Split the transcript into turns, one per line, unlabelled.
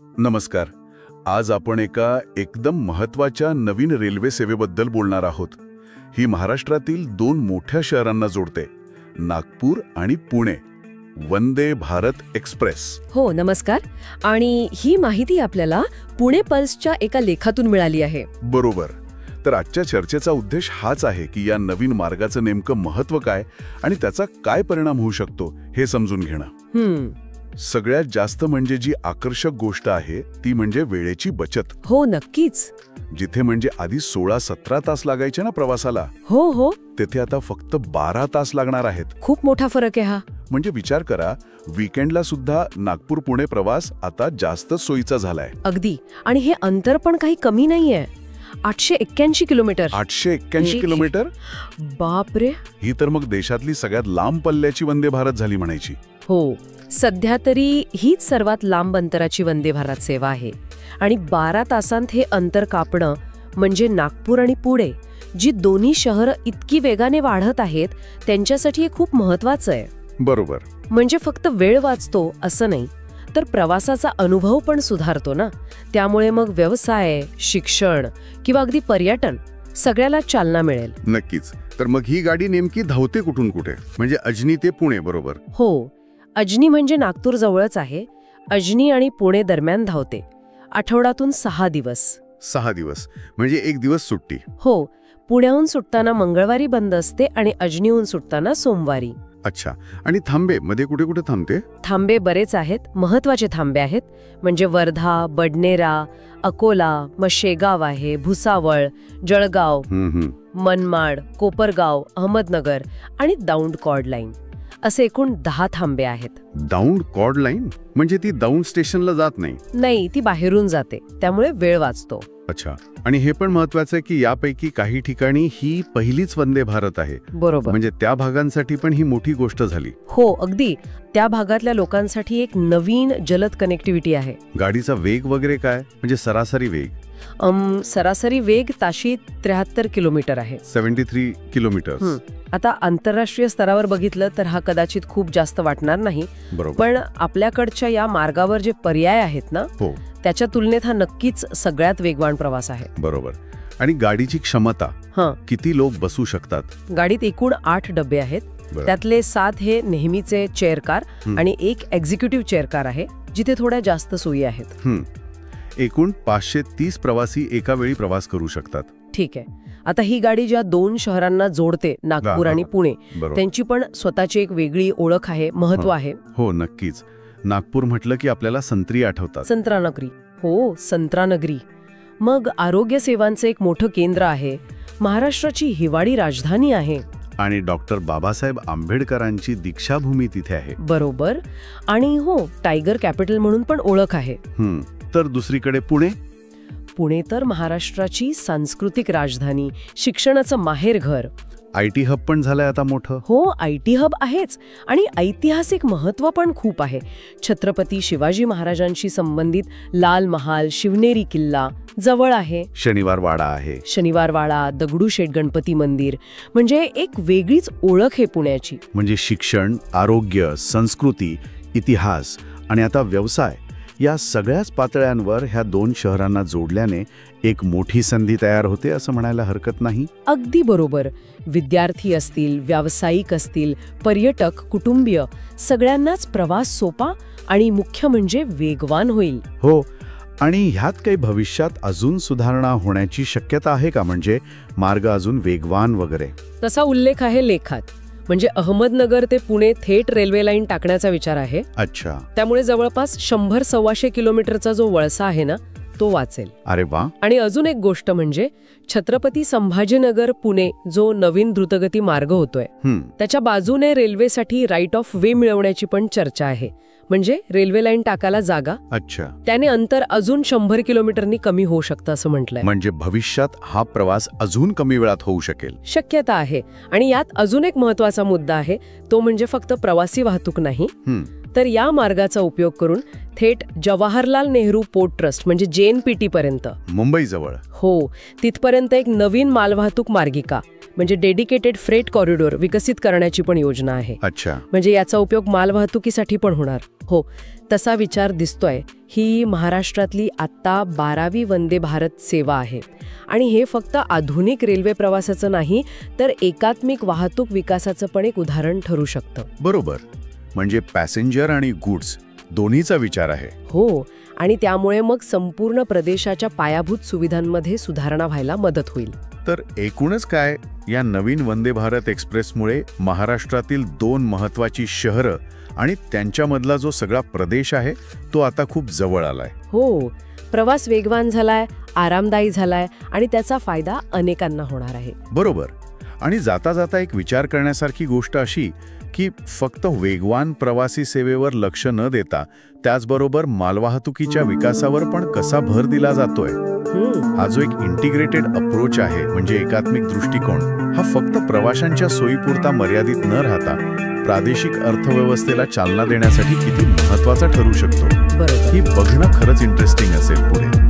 नमस्कार. आज आपण एका एकदम महत्वाच्या नवीन रेल्वे सेवेबद्दल बोलणार आहोत. ही महाराष्ट्रातील दोन मोठ्या शहरांना जोडते, नागपूर आणि पुणे. वंदे भारत एक्सप्रेस.
हो, नमस्कार. आणि ही माहिती आपल्याला पुणे पल्सच्या एका लेखातून मिळाली आहे.
बरोबर. तर आजच्या चर्चेचा उद्देश हाच आहे की या नवीन मार्गाचं नेमकं महत्त्व काय आणि त्याचा काय परिणाम होऊ शकतो हे समजून घेणं. सगळ्यात जास्त म्हणजे जी आकर्षक गोष्ट आहे ती म्हणजे वेळेची बचत.
हो, नक्कीच.
जिथे म्हणजे आधी 16-17 तास लागायचे ना प्रवासाला,
हो,
तेथे आता फक्त 12 तास लागणार आहेत.
खूप मोठा फरक आहे हा.
म्हणजे विचार करा, वीकेंडला सुद्धा नागपूर पुणे प्रवास आता जास्त सोयीचा झालाय.
अगदी. आणि हे अंतर पण काही कमी नाहीये. 881 किलोमीटर.
881 किलोमीटर.
बापरे.
ही तर मग देशातली सगळ्यात लांब पल्ल्याची वंदे भारत झाली म्हणायची.
हो, सध्या तरी हीच सर्वात लांब अंतराची वंदे भारत सेवा आहे. आणि 12 तासांत हे अंतर कापणं म्हणजे नागपूर आणि पुणे, जी दोन्ही शहरं इतकी वेगाने वाढत आहेत, त्यांच्यासाठी हे खूप महत्वाचं आहे.
बरोबर.
म्हणजे फक्त वेळ वाचतो असं नाही, तर प्रवासाचा अनुभव पण सुधारतो ना. त्यामुळे मग व्यवसाय, शिक्षण किंवा अगदी पर्यटन सगळ्याला चालना मिळेल.
नक्कीच. तर मग ही गाडी नेमकी धावते कुठून कुठे? म्हणजे अजनी ते पुणे, बरोबर?
हो, अजनी म्हणजे नागपूर जवळच आहे. अजनी आणि पुणे दरम्यान धावते. आठवड्यातून 6 दिवस.
6 दिवस म्हणजे 1 दिवस सुट्टी.
हो, पुण्याहून सुटताना मंगळवारी बंद असते आणि अजनीहून सुटताना सोमवारी.
अच्छा. आणि थांबे मध्ये कुठे कुठे थांबते?
थांबे बरेच आहेत. महत्वाचे थांबे आहेत. म्हणजे वर्धा, बडनेरा, अकोला, मग शेगाव आहे, भुसावळ, जळगाव, मनमाड, कोपरगाव, अहमदनगर आणि दौंड कॉर्ड लाईन, असे एकूण 10 थांबे आहेत.
दौंड कॉर्ड लाईन म्हणजे ती दौंड स्टेशनला जात नाही?
नाही, ती बाहेरून जाते, त्यामुळे वेळ वाचतो.
अच्छा. आणि हे पण महत्वाचं आहे की यापैकी काही ठिकाणी ही पहिलीच वंदे भारत आहे.
बरोबर.
म्हणजे त्या भागांसाठी पण ही मोठी गोष्ट झाली.
हो, अगदी. त्या भागातल्या लोकांसाठी एक नवीन जलद कनेक्टिव्हिटी आहे.
गाडीचा वेग वगैरे काय, म्हणजे सरासरी वेग?
सरासरी वेग ताशी 73 किलोमीटर आहे.
73 किलोमीटर.
आता आंतरराष्ट्रीय स्तरावर बघितलं तर हा कदाचित खूप जास्त वाटणार नाही.
बरोबर.
पण आपल्याकडच्या या मार्गावर जे पर्याय आहेत ना,
हो,
त्याच्या तुलनेत हा नक्कीच सगळ्यात वेगवान प्रवास आहे.
बरोबर. आणि गाडीची क्षमता, किती लोक बसू शकतात?
गाडीत एकूण 8 डबे आहेत. त्यातले 7 हे नेहमीचे चेअर कार आणि 1 एक्झिक्युटिव्ह चेअर कार आहे, जिथे थोड्या जास्त सोयी आहेत.
एकूण 530 प्रवासी एका वेळी प्रवास करू शकतात.
ठीक आहे. आता ही गाडी ज्या 2 शहरांना जोडते, नागपूर आणि पुणे, त्यांची पण स्वतःची एक वेगळी ओळख आहे, महत्व आहे.
हो, नक्कीच. नागपूर म्हटलं की आपल्याला संत्री आठवतात.
संत्रानगरी. हो, संत्रानगरी. मग आरोग्य सेवांचं एक मोठं केंद्र आहे. महाराष्ट्राची हिवाळी राजधानी आहे.
आणि डॉक्टर बाबासाहेब आंबेडकरांची दीक्षाभूमी तिथे आहे.
बरोबर. आणि हो, टायगर कॅपिटल म्हणून पण ओळख आहे.
तर दुसरीकडे पुणे.
पुणे तर महाराष्ट्राची सांस्कृतिक राजधानी, शिक्षणाचं माहेरघर.
IT हब पण झालंय आता मोठं.
हो, IT हब आहेच. आणि ऐतिहासिक महत्त्व पण खूप आहे. छत्रपती शिवाजी महाराजांशी संबंधित लाल महाल, शिवनेरी किल्ला जवळ आहे.
शनिवार वाडा आहे.
शनिवार वाडा, दगडूशेठ गणपती मंदिर, म्हणजे एक वेगळीच ओळख आहे पुण्याची.
म्हणजे शिक्षण, आरोग्य, संस्कृती, इतिहास आणि आता व्यवसाय, या सगळ्याच पातळ्यांवर ह्या 2 शहरांना जोडल्याने एक मोठी संधी तयार होते असं म्हणायला हरकत नाही.
अगदी बरोबर. विद्यार्थी असतील, व्यावसायिक असतील, पर्यटक, कुटुंबीय, सगळ्यांनाच प्रवास सोपा आणि मुख्य म्हणजे वेगवान होईल.
हो. आणि ह्यात काही भविष्यात अजून सुधारणा होण्याची शक्यता आहे का? म्हणजे मार्ग अजून वेगवान वगैरे?
तसा उल्लेख आहे लेखात. म्हणजे अहमदनगर ते पुणे थेट रेल्वे लाईन टाकण्याचा विचार आहे.
अच्छा.
त्यामुळे जवळपास 100-125 किलोमीटरचा जो वळसा आहे ना, तो वाचेल.
अरे वा.
आणि अजून एक गोष्ट म्हणजे छत्रपती संभाजीनगर पुणे जो नवीन द्रुतगती मार्ग होतोय, त्याच्या बाजूने रेल्वेसाठी राईट ऑफ वे मिळवण्याची पण चर्चा आहे. म्हणजे रेल्वे लाईन टाकायला जागा.
अच्छा.
त्याने अंतर अजून 100 किलोमीटरनी कमी होऊ शकतं असं म्हटलंय.
म्हणजे भविष्यात हा प्रवास अजून कमी वेळात होऊ शकेल.
शक्यता आहे. आणि यात अजून एक महत्वाचा मुद्दा आहे, तो म्हणजे फक्त प्रवासी वाहतूक नाही, तर या मार्गाचा उपयोग करून थेट जवाहरलाल नेहरू पोर्ट ट्रस्ट म्हणजे JNPT पर्यंत,
मुंबईजवळ,
हो, तिथपर्यंत एक नवीन मालवाहतूक मार्गिका म्हणजे डेडिकेटेड फ्रेट कॉरिडॉर विकसित करण्याची पण योजना आहे.
अच्छा.
म्हणजे याचा उपयोग मालवाहतुकीसाठी पण होणार. हो, तसा विचार दिसतोय. ही महाराष्ट्रातली आत्ता 12वी वंदे भारत सेवा आहे आणि हे फक्त आधुनिक रेल्वे प्रवासाचं नाही तर एकात्मिक वाहतूक विकासाचं पण एक उदाहरण ठरू शकतं.
बरोबर. म्हणजे पॅसेंजर आणि गुड्स दोन्हीचा विचार आहे.
हो, आणि त्यामुळे मग संपूर्ण प्रदेशाच्या पायाभूत सुविधांमध्ये सुधारणा व्हायला मदत होईल.
तर एकूणच काय, या नवीन वंदे भारत एक्सप्रेसमुळे महाराष्ट्रातील 2 महत्त्वाची शहरं आणि त्यांच्यामधला जो सगळा प्रदेश आहे तो आता खूप जवळ आलाय.
हो, प्रवास वेगवान झालाय, आरामदायी झालाय आणि त्याचा फायदा अनेकांना होणार आहे.
बरोबर. आणि जाता जाता एक विचार करण्यासारखी गोष्ट अशी की फक्त वेगवान प्रवासी सेवेवर लक्ष न देता त्याचबरोबर मालवाहतुकीच्या विकासावर पण कसा भर दिला जातोय. हा जो एक इंटिग्रेटेड अप्रोच आहे, म्हणजे एकात्मिक दृष्टिकोन, हा फक्त प्रवाशांच्या सोयीपुरता मर्यादित न राहता प्रादेशिक अर्थव्यवस्थेला चालना देण्यासाठी किती महत्त्वाचा ठरू शकतो,
बरोबर,
ही बघणं खरंच इंटरेस्टिंग असेल पुढे.